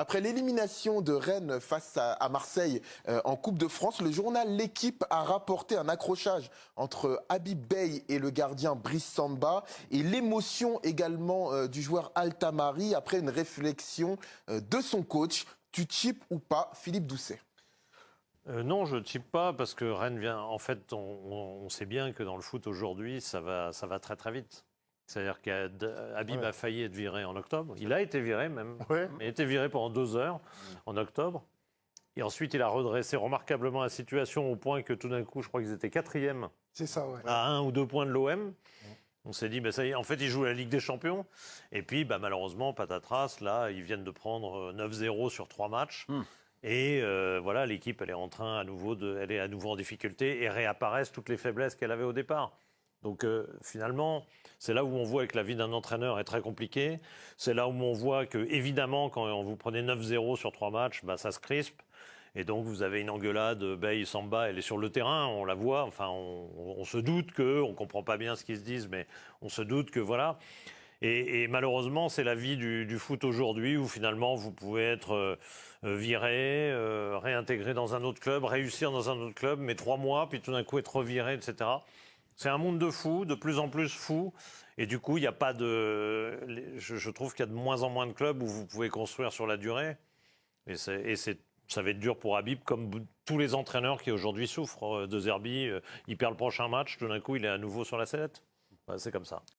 Après l'élimination de Rennes face à Marseille en Coupe de France, le journal L'Équipe a rapporté un accrochage entre Habib Beye et le gardien Brice Samba et l'émotion également du joueur Altamari après une réflexion de son coach. Tu chips ou pas Philippe Doucet? Non, je ne type pas parce que Rennes vient. En fait, on sait bien que dans le foot aujourd'hui, ça va très très vite. C'est-à-dire qu'Habib a failli être viré en octobre. Il a été viré même. Il a été viré pendant 2 heures en octobre. Et ensuite, il a redressé remarquablement la situation au point que tout d'un coup, je crois qu'ils étaient 4e. C'est ça, ouais. À 1 ou 2 points de l'OM. On s'est dit, ça y est, en fait, ils jouent la Ligue des Champions. Et puis, malheureusement, patatras, là, ils viennent de prendre 9-0 sur 3 matchs. Et voilà, l'équipe, elle est en train elle est à nouveau en difficulté et réapparaissent toutes les faiblesses qu'elle avait au départ. Donc finalement, c'est là où on voit que la vie d'un entraîneur est très compliquée. C'est là où on voit que, évidemment, quand vous prenez 9-0 sur 3 matchs, ça se crispe. Et donc vous avez une engueulade, Beye, Samba, elle est sur le terrain, on la voit. Enfin, on se doute on comprend pas bien ce qu'ils se disent, mais on se doute que voilà. Et malheureusement, c'est la vie du foot aujourd'hui où finalement vous pouvez être viré, réintégré dans un autre club, réussir dans un autre club, mais 3 mois, puis tout d'un coup être reviré, etc. C'est un monde de fous, de plus en plus fou. Et du coup, il n'y a pas de. Je trouve qu'il y a de moins en moins de clubs où vous pouvez construire sur la durée. Ça va être dur pour Habib, comme tous les entraîneurs qui aujourd'hui souffrent. De Zerbi, il perd le prochain match, tout d'un coup, il est à nouveau sur la sellette. Ouais, c'est comme ça.